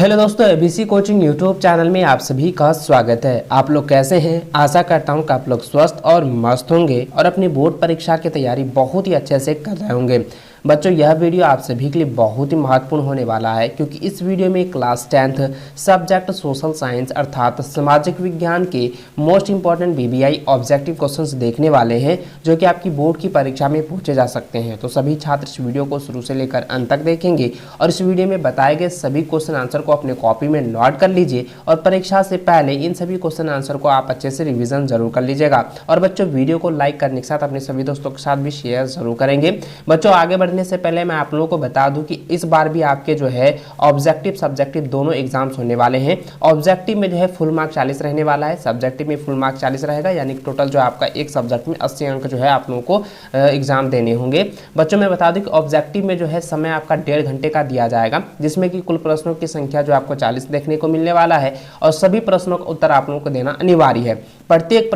Hello दोस्तों, ABC coaching YouTube channel में आप सभी का स्वागत है। आप लोग कैसे हैं? आशा करता हूं कि आप लोग स्वस्थ और मस्त होंगे और अपनी बोर्ड परीक्षा की तैयारी बहुत ही अच्छे से कर रहे होंगे। बच्चों, यह वीडियो आप सभी के लिए बहुत ही महत्वपूर्ण होने वाला है, क्योंकि इस वीडियो में class 10th subject social science अर्थात सामाजिक विज्ञान के most important BBI objective questions देखने वाले हैं, जो कि आपकी बोर्ड की परीक्षा में पूछे जा सकते हैं। तो सभी छात्र इस वीडियो को शुरू से लेकर अंत तक देखेंगे और इस वीडियो में बताए गए सभी क्वेश्चन आंसर को अपने कॉपी में नोट कर लीजिए और परीक्षा से पहले इन सभी क्वेश्चन आंसर को आप अच्छे से रिवीजन जरूर कर लीजिएगा। और बच्चों, वीडियो को लाइक करने के साथ अपने सभी दोस्तों के साथ भी शेयर जरूर करेंगे। बच्चों, आगे बढ़ने से पहले मैं आप लोगों को बता दूं कि इस बार भी आपके जो है ऑब्जेक्टिव सब्जेक्टिव दोनों एग्जाम्स होने वाले हैं। ऑब्जेक्टिव में जो है फुल मार्क 40 रहने वाला है, सब्जेक्टिव में फुल मार्क 40 रहेगा, यानी कि टोटल जो आपका एक सब्जेक्ट में 80 अंक जो है आप लोगों को एग्जाम देने होंगे। बच्चों, मैं बता दूं कि ऑब्जेक्टिव में जो है समय आपका 1.5 घंटे का दिया जाएगा, जिसमें कि कुल प्रश्नों की संख्या जो आपको 40 देखने को मिलने वाला है और सभी प्रश्नों का उत्तर आप लोगों को देना अनिवार्य है। प्रत्येक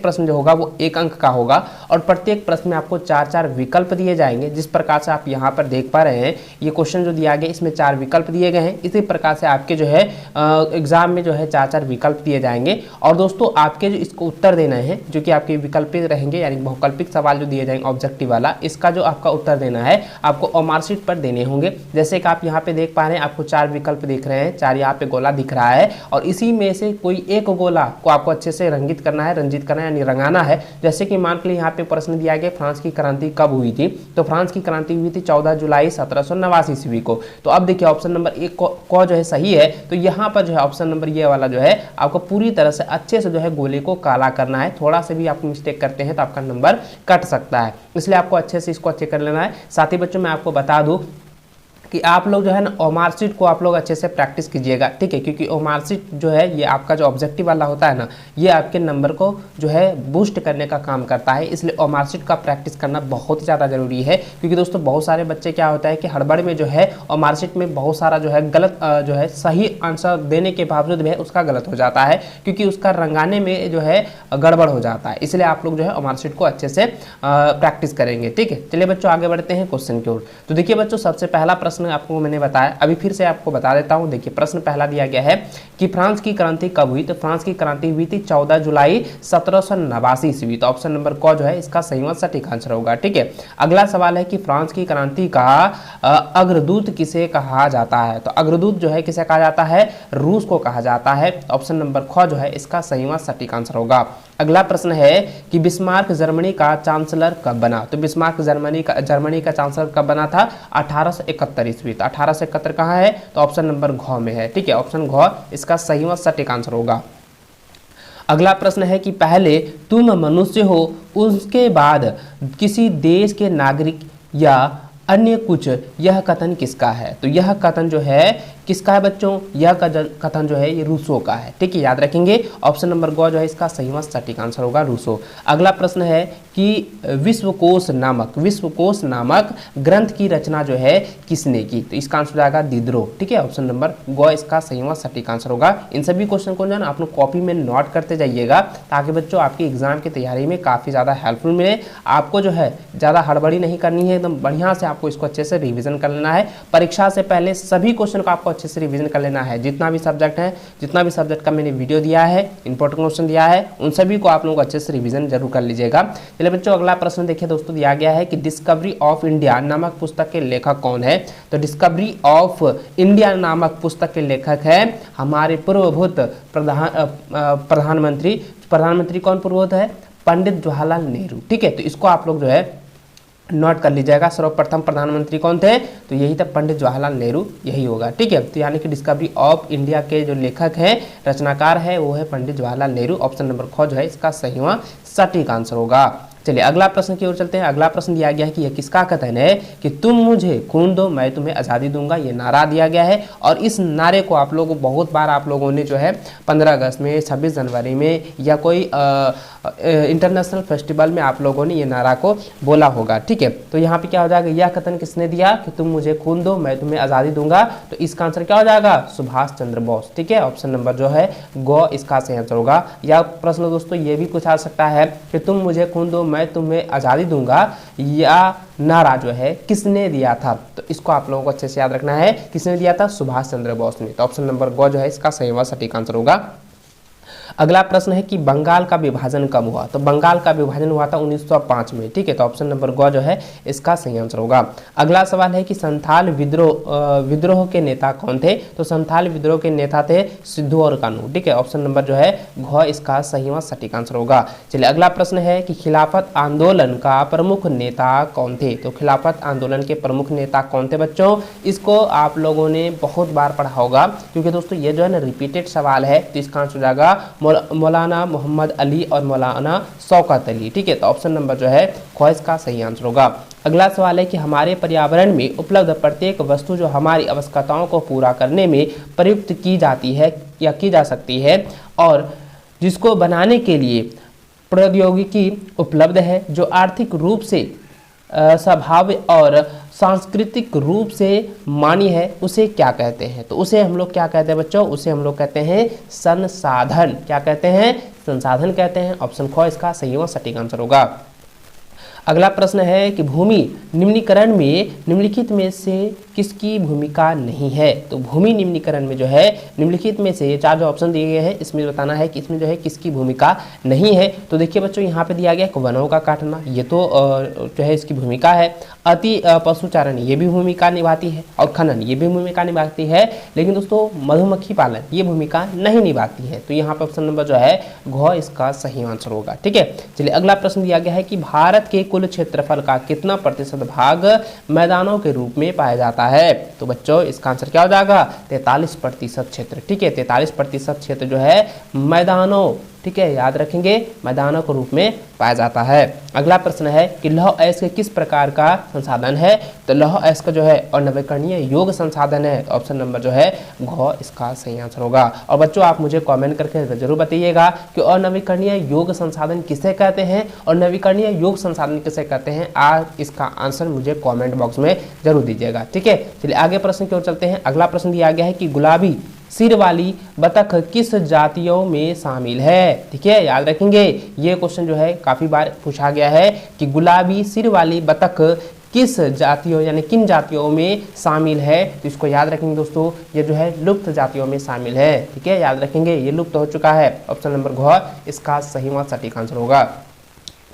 प्रश्न जो होगा वो 1 अंक का होगा और प्रत्येक प्रश्न में आपको 4-4 विकल्प दिए जाएंगे। जिस प्रकार से आप यहाँ पर देख पा रहे हैं, ये क्वेश्चन जो दिया गया इसमें 4 विकल्प दिए गए हैं। इसी प्रकार से आपके जो है एग्जाम में जो है 4-4 विकल्प दिए जाएंगे और दोस्तों आपके जो इसको उत्तर देना है, जो कि आपके विकल्पित रहेंगे, यानी बहुकल्पिक सवाल जो दिए जाएंगे ऑब्जेक्टिव वाला, इसका जो आपका उत्तर देना है आपको ओमार शीट पर देने होंगे। जैसे कि आप यहाँ पे देख पा रहे हैं, आपको 4 विकल्प दिख रहे हैं, 4 यहाँ पे गोला दिख रहा है और इसी में से कोई एक गोला को आपको अच्छे से रंजित करना है, यानी रंगाना है। जैसे कि मान के लिए यहाँ पे प्रश्न दिया गया फ्रांस की क्रांति कब हुई थी, तो फ्रांस की क्रांति हुई थी 14 जुलाई 1789 ईस्वी को। तो अब देखिए ऑप्शन नंबर 1 को जो है सही है, तो यहाँ पर जो है ऑप्शन नंबर ये वाला जो है आपको पूरी तरह से अच्छे से जो है गोले को काला करना है। थोड़ा से भी आप मिस्टेक करते हैं तो आपका नंबर कट सकता है, इसलिए आपको अच्छे से इसको अच्छे कर लेना है। साथ ही बच्चों, मैं आपको बता दूं कि आप लोग जो है ना ओमार शीट को आप लोग अच्छे से प्रैक्टिस कीजिएगा, ठीक है, क्योंकि ओमार शीट जो है ये आपका जो ऑब्जेक्टिव वाला होता है ना, ये आपके नंबर को जो है बूस्ट करने का काम करता है। इसलिए ओमार शीट का प्रैक्टिस करना बहुत ही ज़्यादा जरूरी है, क्योंकि दोस्तों बहुत सारे बच्चे क्या होता है कि हड़बड़ में जो है ओमार शीट में बहुत सारा जो है गलत जो है सही आंसर देने के बावजूद भी उसका गलत हो जाता है, क्योंकि उसका रंगाने में जो है गड़बड़ हो जाता है। इसलिए आप लोग जो है ओमार शीट को अच्छे से प्रैक्टिस करेंगे, ठीक है। चलिए बच्चों, आगे बढ़ते हैं क्वेश्चन की ओर। तो देखिए बच्चों, सबसे पहला प्रश्न आपको मैंने बताया, अभी फिर से आपको बता देता हूं। देखिए प्रश्न पहला दिया गया है कि फ्रांस की क्रांति कब हुई, तो फ्रांस की क्रांति हुई थी 14 जुलाई 1789 ईस्वी। तो ऑप्शन नंबर क जो है इसका सही व सटीक आंसर होगा, ठीक है। अगला सवाल है कि फ्रांस की क्रांति का अग्रदूत किसे कहा जाता है, तो अग्रदूत जो है किसे कहा जाता है, रूस को कहा जाता है। ऑप्शन नंबर ख जो है इसका सही व सटीक आंसर होगा। अगला प्रश्न है कि बिस्मार्क जर्मनी का चांसलर कब बना, तो बिस्मार्क जर्मनी का चांसलर कब बना था, 1871 ईस्वी। तो 1871 कहाँ है, तो ऑप्शन नंबर घ में है, ठीक है। ऑप्शन घ इसका सही व सटीक आंसर होगा। अगला प्रश्न है कि पहले तुम मनुष्य हो, उसके बाद किसी देश के नागरिक या अन्य कुछ, यह कथन किसका है, तो यह कथन जो है किसका है बच्चों, यह कथन जो है ये रूसो का है, ठीक है, याद रखेंगे। ऑप्शन नंबर ग जो है इसका सही व सटीक आंसर होगा, रूसो। अगला प्रश्न है कि विश्वकोश नामक ग्रंथ की रचना जो है किसने की, तो इसका आंसर जाएगा दिदरो, ठीक है। ऑप्शन नंबर ग इसका सही व सटीक आंसर होगा। इन सभी क्वेश्चन को जो है आप लोग कॉपी में नोट करते जाइएगा, ताकि बच्चों आपकी एग्जाम की तैयारी में काफ़ी ज़्यादा हेल्पफुल मिले। आपको जो है ज़्यादा हड़बड़ी नहीं करनी है, एकदम बढ़िया से आपको इसको अच्छे से रिविजन कर लेना है। परीक्षा से पहले सभी क्वेश्चन को आपको अच्छे से रिवीजन कर लेना है। जितना भी सब्जेक्ट का मैंने वीडियो दिया है, इंपॉर्टेंट क्वेश्चन दिया है, उन सभी को आप लोगों को अच्छे से रिवीजन जरूर कर लीजिएगा। चलिए बच्चों, अगला प्रश्न देखिए दोस्तों, दिया गया है कि डिस्कवरी ऑफ इंडिया नामक पुस्तक के लेखक कौन है, तो डिस्कवरी ऑफ इंडिया नामक पुस्तक के लेखक है हमारे पूर्वभूत प्रधानमंत्री कौन पूर्वभूत है, पंडित जवाहरलाल नेहरू, ठीक है। तो इसको आप लोग जो है नोट कर लीजिएगा। सर्वप्रथम प्रधानमंत्री कौन थे, तो यही था पंडित जवाहरलाल नेहरू, यही होगा, ठीक है। तो यानी कि डिस्कवरी ऑफ इंडिया के जो लेखक हैं, रचनाकार है, वो है पंडित जवाहरलाल नेहरू। ऑप्शन नंबर ख जो है इसका सही व सटीक आंसर होगा। चलिए अगला प्रश्न की ओर चलते हैं। अगला प्रश्न दिया गया है कि यह किसका कथन है कि तुम मुझे खून दो मैं तुम्हें आज़ादी दूंगा, ये नारा दिया गया है। और इस नारे को आप लोगों बहुत बार आप लोगों ने जो है 15 अगस्त में, 26 जनवरी में या कोई इंटरनेशनल फेस्टिवल में आप लोगों ने ये नारा को बोला होगा, ठीक है। तो यहाँ पे क्या हो जाएगा, यह कथन किसने दिया कि तुम मुझे खून दो मैं तुम्हें आज़ादी दूंगा, तो इसका आंसर क्या हो जाएगा, सुभाष चंद्र बोस, ठीक है। ऑप्शन नंबर जो है ग इसका सही आंसर होगा। या प्रश्न दोस्तों ये भी पूछा सकता है कि तुम मुझे खून दो मैं तुम्हें आज़ादी दूंगा, या नारा जो है किसने दिया था? तो इसको आप लोगों को अच्छे से याद रखना है, किसने दिया था? सुभाष चंद्र बोस ने। तो ऑप्शन नंबर ग जो है इसका सही व सटीक आंसर होगा। अगला प्रश्न है कि बंगाल का विभाजन कब हुआ? तो बंगाल का विभाजन हुआ था 1905 में, ठीक है। तो ऑप्शन नंबर ग जो है इसका सही आंसर होगा। अगला सवाल है कि संथाल विद्रोह के नेता कौन थे? तो संथाल विद्रोह के नेता थे सिद्धू और कानू, ठीक है। ऑप्शन नंबर जो है घ इसका सही व सटीक आंसर होगा। चलिए अगला प्रश्न है कि खिलाफत आंदोलन का प्रमुख नेता कौन थे? तो खिलाफत आंदोलन के प्रमुख नेता कौन थे बच्चों? इसको आप लोगों ने बहुत बार पढ़ा होगा, क्योंकि दोस्तों ये जो है ना रिपीटेड सवाल है। तो इसका आंसर हो जाएगा मौलाना मोहम्मद अली और मौलाना शौकत अली, ठीक है। तो ऑप्शन नंबर जो है ख इसका सही आंसर होगा। अगला सवाल है कि हमारे पर्यावरण में उपलब्ध प्रत्येक वस्तु जो हमारी आवश्यकताओं को पूरा करने में प्रयुक्त की जाती है या की जा सकती है और जिसको बनाने के लिए प्रौद्योगिकी उपलब्ध है, जो आर्थिक रूप से स्वभाव और सांस्कृतिक रूप से मान्य है, उसे क्या कहते हैं? तो उसे हम लोग क्या कहते हैं बच्चों? उसे हम लोग कहते हैं संसाधन। क्या कहते हैं? संसाधन कहते हैं। ऑप्शन ख इसका सही व सटीक आंसर होगा। अगला प्रश्न है कि भूमि निम्नीकरण में निम्नलिखित में से किसकी भूमिका नहीं है? तो भूमि निम्नीकरण में जो है निम्नलिखित में से ये चार जो ऑप्शन दिए गए हैं इसमें बताना है कि इसमें जो है किसकी भूमिका नहीं है। तो देखिए बच्चों यहाँ पे दिया गया है वनों का काटना, ये तो जो है इसकी भूमिका है। अति पशुचारण ये भी भूमिका निभाती है, और खनन ये भी भूमिका निभाती है। लेकिन दोस्तों मधुमक्खी पालन ये भूमिका नहीं निभाती है। तो यहाँ पे ऑप्शन नंबर जो है घ इसका सही आंसर होगा, ठीक है। चलिए अगला प्रश्न दिया गया है कि भारत के कुल क्षेत्रफल का कितना प्रतिशत भाग मैदानों के रूप में पाया जाता है? तो बच्चों इसका आंसर क्या हो जाएगा? 43% क्षेत्र, ठीक है। 43% क्षेत्र जो है मैदानों, ठीक है, याद रखेंगे, मैदानों के रूप में पाया जाता है। अगला प्रश्न है कि लौह अयस्क किस प्रकार का संसाधन है? तो लौह अयस्क जो है अनवीकरणीय योग संसाधन है। तो ऑप्शन नंबर जो है घ इसका सही आंसर होगा। और बच्चों आप मुझे कमेंट करके जरूर बताइएगा कि अनवीकरणीय योग संसाधन किसे कहते हैं और नवीकरणीय योग संसाधन किसे कहते हैं। आज इसका आंसर मुझे कॉमेंट बॉक्स में जरूर दीजिएगा, ठीक है। चलिए आगे प्रश्न की ओर चलते हैं। अगला प्रश्न दिया गया है कि गुलाबी सिर वाली बतख किस जातियों में शामिल है? ठीक है, याद रखेंगे ये क्वेश्चन जो है काफी बार पूछा गया है कि गुलाबी सिर वाली बतख किस जातियों यानी किन जातियों में शामिल है। तो इसको याद रखेंगे दोस्तों, ये जो है लुप्त जातियों में शामिल है, ठीक है, याद रखेंगे ये लुप्त हो चुका है। ऑप्शन नंबर घ इसका सही व सटीक आंसर होगा।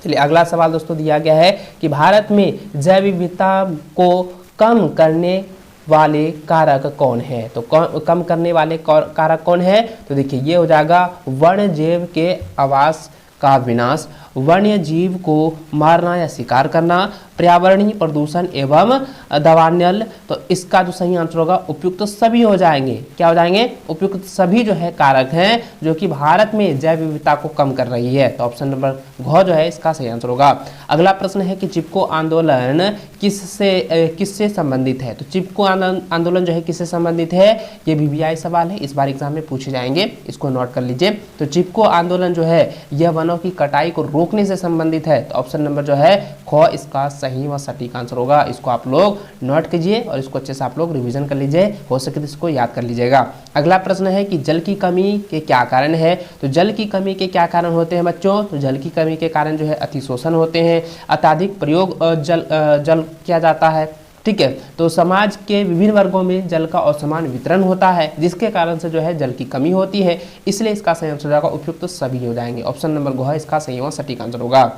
चलिए अगला सवाल दोस्तों दिया गया है कि भारत में जैव विविधता को कम करने वाले कारक कौन है? तो कम करने वाले कारक कौन है? तो देखिए ये हो जाएगा वन्य जीव के आवास का विनाश, वन्य जीव को मारना या शिकार करना, पर्यावरणीय प्रदूषण एवं दवानल। तो इसका जो सही आंसर होगा उपयुक्त सभी हो जाएंगे। क्या हो जाएंगे? उपयुक्त सभी जो है कारक हैं जो कि भारत में जैव विविधता को कम कर रही है। तो ऑप्शन नंबर घ जो है इसका सही आंसर होगा। अगला प्रश्न है कि चिपको आंदोलन किससे संबंधित है? तो चिपको आंदोलन जो है किससे संबंधित है? ये VVI सवाल है, इस बार एग्जाम में पूछे जाएंगे, इसको नोट कर लीजिए। तो चिपको आंदोलन जो है यह वनों की कटाई को रोकने से संबंधित है। तो ऑप्शन नंबर जो है ख इसका सही व सटीक आंसर होगा। इसको आप लोग नोट कीजिए और इसको अच्छे से आप लोग रिवीजन कर लीजिए, हो सके तो इसको याद कर लीजिएगा। अगला प्रश्न है कि जल की कमी के क्या कारण है? तो जल की कमी के क्या कारण होते हैं बच्चों? तो जल की कमी के कारण जो है अतिशोषण होते हैं, अत्यधिक प्रयोग जल किया जाता है, ठीक है। तो समाज के विभिन्न वर्गों में जल का असमान वितरण होता है, जिसके कारण से जो है जल की कमी होती है, इसलिए इसका सही आंसर हो जाएगा उपयुक्त सभी हो जाएंगे। ऑप्शन नंबर घ इसका सही व सटीक आंसर होगा।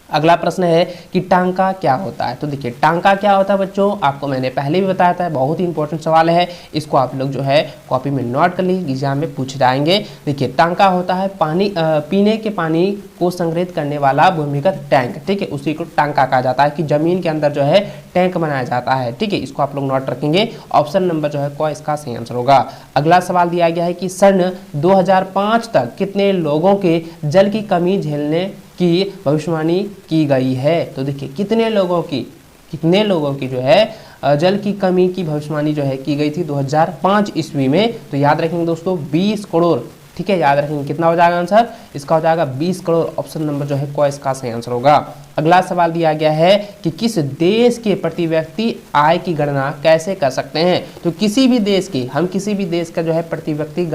अगला प्रश्न है कि टांका क्या होता है? तो देखिए टांका क्या होता है बच्चों, आपको मैंने पहले भी बताया था, बहुत ही इंपॉर्टेंट सवाल है, इसको आप लोग जो है कॉपी में नोट कर लीजिए, एग्जाम में पूछ जाएंगे। देखिए टांका होता है पानी पीने के पानी को संग्रहित करने वाला भूमिगत टैंक, ठीक है, उसी को टांका कहा जाता है कि जमीन के अंदर जो है टैंक बनाया जाता है, ठीक है, इसको आप लोग नोट रखेंगे। ऑप्शन नंबर जो है क इसका सही आंसर होगा। अगला सवाल दिया गया है कि सन 2005 तक कितने लोगों के जल की कमी झेलने की भविष्यवाणी की गई है? तो देखिए कितने लोगों की जो है जल की कमी की भविष्यवाणी जो है की गई थी 2005 ईस्वी में। तो याद रखेंगे दोस्तों 20 करोड़ ठीक है, याद रखेंगे। कितना हो जाएगा आंसर इसका? हो जाएगा 20 करोड़। ऑप्शन नंबर जो है क इसका सही आंसर होगा। अगला सवाल दिया गया है कि किस देश के प्रति व्यक्ति आय की गणना कैसे कर सकते हैं? तो किसी भी देश की, हम किसी भी देश का जो है प्रति व्यक्ति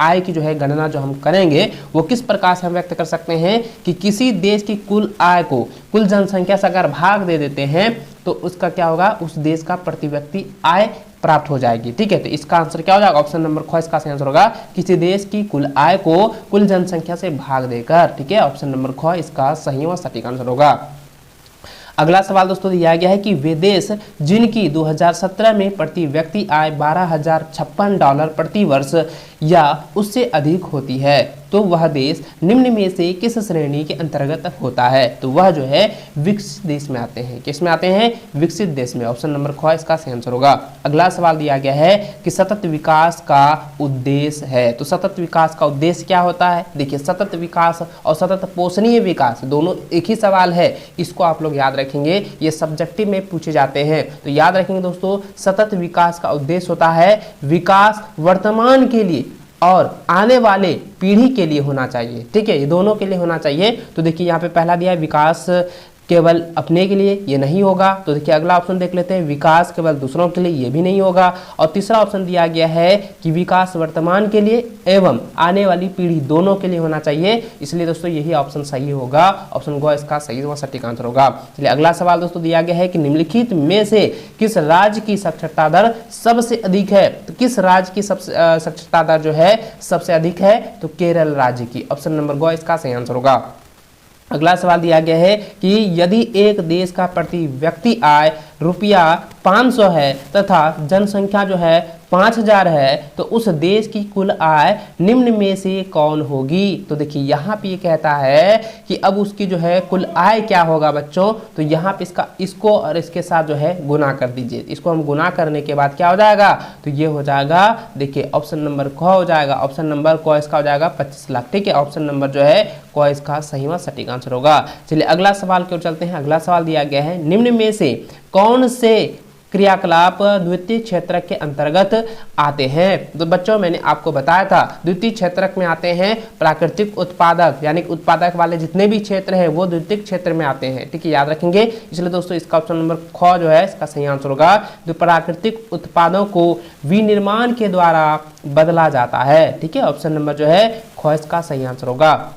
आय की जो है गणना जो हम करेंगे वो किस प्रकार से हम व्यक्त कर सकते हैं कि किसी देश की कुल आय को कुल जनसंख्या से अगर भाग दे देते हैं तो उसका क्या होगा? उस देश का प्रति व्यक्ति आय प्राप्त हो जाएगी। ठीक है, तो इसका आंसर क्या हो जाएगा? ऑप्शन नंबर ख इसका सही आंसर होगा, किसी देश की कुल आय को कुल जनसंख्या से भाग देकर। ठीक है, ऑप्शन नंबर ख इसका सही और सटीक आंसर होगा। अगला सवाल दोस्तों दिया गया है कि वे देश जिनकी 2017 में प्रति व्यक्ति आय $12,056 प्रति वर्ष या उससे अधिक होती है तो वह देश निम्न में से किस श्रेणी के अंतर्गत होता है? तो वह जो है विकसित देश में आते हैं। किस में आते हैं? विकसित देश में। ऑप्शन नंबर ख इसका सही आंसर होगा। अगला सवाल दिया गया है कि सतत विकास का उद्देश्य है। तो सतत विकास का उद्देश्य क्या होता है? देखिए, सतत विकास और सतत पोषणीय विकास दोनों एक ही सवाल है, इसको आप लोग याद रखेंगे, ये सब्जेक्टिव में पूछे जाते हैं। तो याद रखेंगे दोस्तों, सतत विकास का उद्देश्य होता है विकास वर्तमान के लिए और आने वाले पीढ़ी के लिए होना चाहिए। ठीक है, ये दोनों के लिए होना चाहिए। तो देखिए यहाँ पे पहला दिया है विकास केवल अपने के लिए, ये नहीं होगा। तो देखिए अगला ऑप्शन देख लेते हैं, विकास केवल दूसरों के लिए, ये भी नहीं होगा। और तीसरा ऑप्शन दिया गया है कि विकास वर्तमान के लिए एवं आने वाली पीढ़ी दोनों के लिए होना चाहिए। इसलिए दोस्तों यही ऑप्शन सही होगा। ऑप्शन ग इसका सही व सटीक आंसर होगा। चलिए अगला सवाल दोस्तों दिया गया है कि निम्नलिखित में से किस राज्य की साक्षरता दर सबसे अधिक है? तो किस राज्य की सबसे साक्षरता दर जो है सबसे अधिक है? तो केरल राज्य की। ऑप्शन नंबर ग इसका सही आंसर होगा। अगला सवाल दिया गया है कि यदि एक देश का प्रति व्यक्ति आय ₹500 है तथा जनसंख्या जो है 5000 है तो उस देश की कुल आय निम्न में से कौन होगी? तो देखिए यहाँ पे ये कहता है कि अब उसकी जो है कुल आय क्या होगा बच्चों? तो यहाँ पे इसको और इसके साथ जो है गुना कर दीजिए। इसको हम गुना करने के बाद क्या हो जाएगा? तो ये हो जाएगा, देखिए ऑप्शन नंबर ख हो जाएगा। ऑप्शन नंबर क इसका हो जाएगा 25 लाख। ठीक है, ऑप्शन नंबर जो है क इसका सही व सटीक आंसर होगा। चलिए अगला सवाल की ओर चलते हैं। अगला सवाल दिया गया है निम्न में से कौन से क्रियाकलाप द्वितीय क्षेत्रक के अंतर्गत आते हैं? तो बच्चों मैंने आपको बताया था द्वितीय क्षेत्रक में आते हैं प्राकृतिक उत्पादक, यानी कि उत्पादक वाले जितने भी क्षेत्र हैं वो द्वितीय क्षेत्र में आते हैं। ठीक है, याद रखेंगे। इसलिए दोस्तों इसका ऑप्शन नंबर ख जो है इसका सही आंसर होगा। जो प्राकृतिक उत्पादों को विनिर्माण के द्वारा बदला जाता है। ठीक है, ऑप्शन नंबर जो है ख इसका सही आंसर होगा।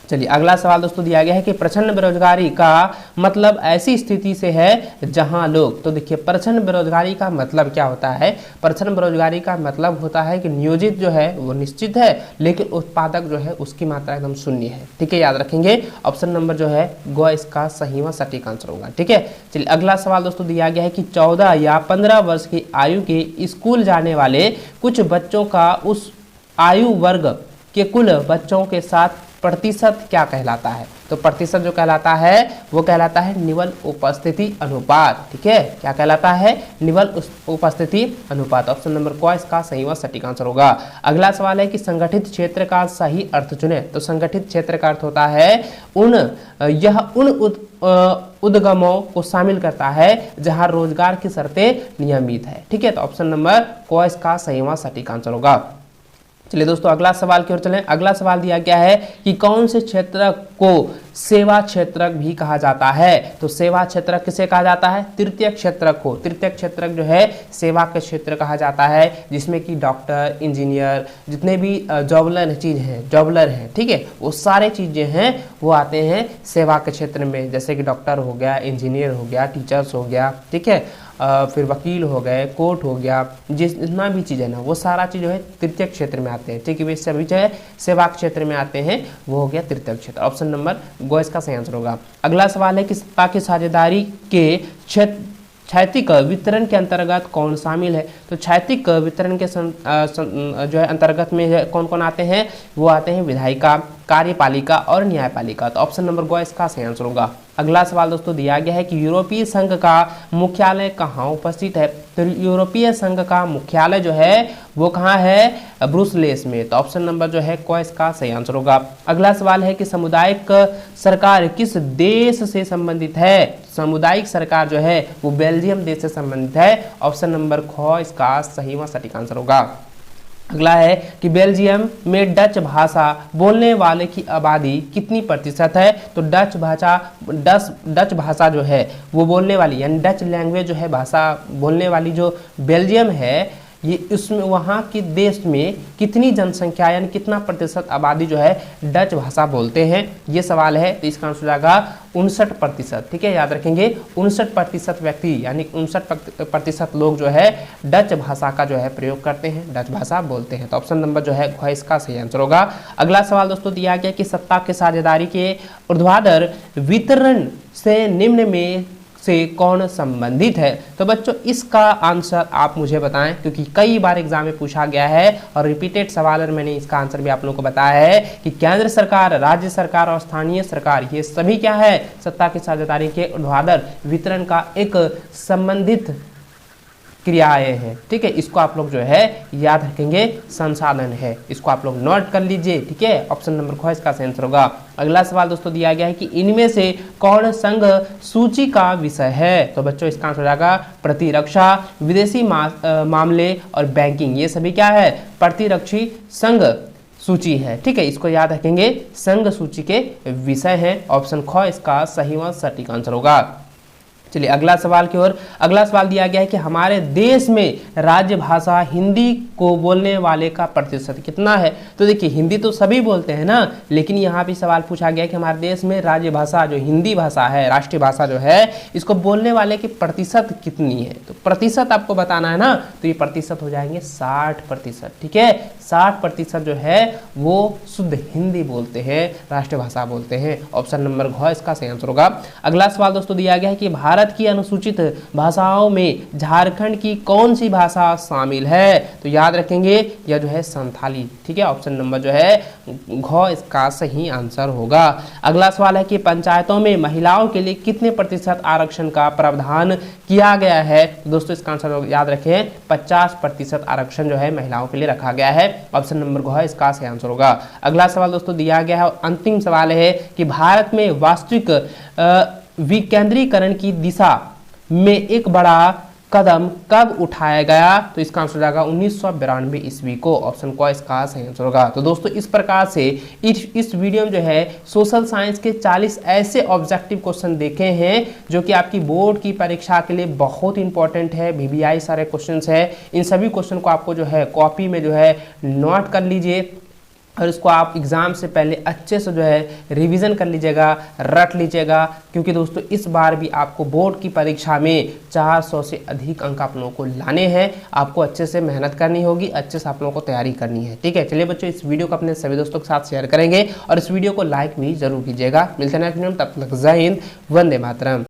चलिए अगला सवाल दोस्तों दिया गया है कि प्रच्छन्न बेरोजगारी का मतलब ऐसी स्थिति से है जहां लोग, तो देखिए प्रच्छन्न बेरोजगारी का मतलब क्या होता है? प्रच्छन्न बेरोजगारी का मतलब होता है कि नियोजित जो है वो निश्चित है लेकिन उत्पादक जो है उसकी मात्रा एकदम शून्य है। ठीक है, याद रखेंगे। ऑप्शन नंबर जो है ग इसका सही व सटीक आंसर होगा। ठीक है, चलिए अगला सवाल दोस्तों दिया गया है कि 14 या 15 वर्ष की आयु के स्कूल जाने वाले कुछ बच्चों का उस आयु वर्ग के कुल बच्चों के साथ प्रतिशत क्या कहलाता है? तो प्रतिशत जो कहलाता है वो कहलाता है निवल उपस्थिति अनुपात। ठीक है, क्या कहलाता है? निवल उपस्थिति अनुपात। ऑप्शन नंबर क इसका सही व सटीक आंसर होगा। अगला सवाल है कि संगठित क्षेत्र का सही अर्थ चुने। तो संगठित क्षेत्र का अर्थ होता है यह उन उद्गमों को शामिल करता है जहां रोजगार की शर्तें नियमित है। ठीक है, तो ऑप्शन नंबर क इसका सही व सटीक आंसर होगा। चलिए दोस्तों अगला सवाल की ओर चलें। अगला सवाल दिया गया है कि कौन से क्षेत्र को सेवा क्षेत्रक भी कहा जाता है? तो सेवा क्षेत्रक किसे कहा जाता है? तृतीय क्षेत्रक को। तृतीय क्षेत्रक जो है सेवा के क्षेत्र कहा जाता है, जिसमें कि डॉक्टर, इंजीनियर, जितने भी जॉबलर हैं, ठीक है, वो सारे चीजें हैं वो आते हैं सेवा के क्षेत्र में। जैसे कि डॉक्टर हो गया, इंजीनियर हो गया, टीचर्स हो गया, ठीक है, फिर वकील हो गए, कोर्ट हो गया, जितना भी चीज़ है ना वो सारा चीज़ जो है तृतीय क्षेत्र में आते हैं। ठीक है, वे सभी जो है सेवा क्षेत्र में आते हैं, वो हो गया तृतीय क्षेत्र। ऑप्शन नंबर ग इसका सही आंसर होगा। अगला सवाल है कि सत्ता की साझेदारी के क्षैतिक वितरण के अंतर्गत कौन शामिल है? तो क्षैतिक वितरण के जो है अंतर्गत में कौन कौन आते हैं? वो आते हैं विधायिका, कार्यपालिका और न्यायपालिका। तो ऑप्शन नंबर ग इसका सही आंसर होगा। अगला सवाल दोस्तों दिया गया है कि यूरोपीय संघ का मुख्यालय कहाँ उपस्थित है? तो यूरोपीय संघ का मुख्यालय जो है वो कहाँ है? ब्रुसेल्स में। तो ऑप्शन नंबर जो है क इसका सही आंसर होगा। अगला सवाल है कि सामुदायिक सरकार किस देश से संबंधित है? सामुदायिक सरकार जो है वो बेल्जियम देश से संबंधित है। ऑप्शन नंबर ख इसका सही व सटीक आंसर होगा। अगला है कि बेल्जियम में डच भाषा बोलने वाले की आबादी कितनी प्रतिशत है। तो डच भाषा जो है वो बोलने वाली यानी डच लैंग्वेज जो है भाषा बोलने वाली जो बेल्जियम है ये उसमें वहाँ के देश में कितनी जनसंख्या यानी कितना प्रतिशत आबादी जो है डच भाषा बोलते हैं, ये सवाल है। तो इसका आंसर जाएगा 59%। ठीक है, याद रखेंगे 59% व्यक्ति यानी 59% लोग जो है डच भाषा का जो है प्रयोग करते हैं, डच भाषा बोलते हैं। तो ऑप्शन नंबर जो है इसका सही आंसर होगा। अगला सवाल दोस्तों दिया गया कि सत्ता के साझेदारी के ऊर्ध्वाधर वितरण से निम्न में से कौन संबंधित है। तो बच्चों इसका आंसर आप मुझे बताएं, क्योंकि कई बार एग्जाम में पूछा गया है और रिपीटेड सवाल और मैंने इसका आंसर भी आप लोगों को बताया है कि केंद्र सरकार, राज्य सरकार और स्थानीय सरकार ये सभी क्या है सत्ता की साझेदारी के ऊर्ध्वाधर वितरण का एक संबंधित क्रियाएं हैं। ठीक है, इसको आप लोग जो है याद रखेंगे, संसाधन है, इसको आप लोग नोट कर लीजिए। ठीक है, ऑप्शन नंबर ख इसका आंसर होगा। अगला सवाल दोस्तों दिया गया है कि इनमें से कौन संघ सूची का विषय है। तो बच्चों इसका आंसर हो जाएगा प्रतिरक्षा, विदेशी मामले और बैंकिंग, ये सभी क्या है प्रतिरक्षी संघ सूची है। ठीक है, इसको याद रखेंगे, संघ सूची के विषय हैं। ऑप्शन ख इसका सही व सटीक आंसर होगा। चलिए अगला सवाल की ओर। अगला सवाल दिया गया है कि हमारे देश में राज्य भाषा हिंदी को बोलने वाले का प्रतिशत कितना है। तो देखिए हिंदी तो सभी बोलते हैं ना, लेकिन यहाँ भी सवाल पूछा गया है कि हमारे देश में राज्य भाषा जो हिंदी भाषा है, राष्ट्रीय भाषा जो है, इसको बोलने वाले की प्रतिशत कितनी है। तो प्रतिशत आपको बताना है ना, तो ये प्रतिशत हो जाएंगे 60%। ठीक है, 60% जो है वो शुद्ध हिंदी बोलते हैं, राष्ट्रीय भाषा बोलते हैं। ऑप्शन नंबर घ इसका सही आंसर होगा। अगला सवाल दोस्तों दिया गया है कि भारत की अनुसूचित भाषाओं में झारखंड की कौन सी भाषा शामिल है। तो याद रखेंगे यह जो है संथाली। ठीक है, ऑप्शन नंबर जो है घ इसका सही आंसर होगा। अगला सवाल है कि पंचायतों में महिलाओं के लिए कितने प्रतिशत आरक्षण का प्रावधान किया गया है। तो दोस्तों इसका आंसर याद रखें 50% आरक्षण जो है महिलाओं के लिए रखा गया है। ऑप्शन नंबर घ इसका सही आंसर होगा। अगला सवाल दोस्तों दिया गया है, अंतिम सवाल है कि भारत में वास्तविक विकेंद्रीकरण की दिशा में एक बड़ा कदम कब उठाया गया। तो इसका आंसर हो जाएगा 1992 ईस्वी को। ऑप्शन क इसका सही आंसर होगा। तो दोस्तों इस प्रकार से इस वीडियो में जो है सोशल साइंस के 40 ऐसे ऑब्जेक्टिव क्वेश्चन देखे हैं जो कि आपकी बोर्ड की परीक्षा के लिए बहुत इंपॉर्टेंट है। वीवीआई सारे क्वेश्चंस है, इन सभी क्वेश्चन को आपको जो है कॉपी में जो है नोट कर लीजिए और इसको आप एग्ज़ाम से पहले अच्छे से जो है रिवीजन कर लीजिएगा, रट लीजिएगा, क्योंकि दोस्तों इस बार भी आपको बोर्ड की परीक्षा में 400 से अधिक अंक आप लोगों को लाने हैं। आपको अच्छे से मेहनत करनी होगी, अच्छे से आप लोगों को तैयारी करनी है। ठीक है, चलिए बच्चों इस वीडियो को अपने सभी दोस्तों के साथ शेयर करेंगे और इस वीडियो को लाइक भी जरूर कीजिएगा। मिलते हैं नेक्स्ट वीडियो में, तब तक जय हिंद, वंदे मातरम।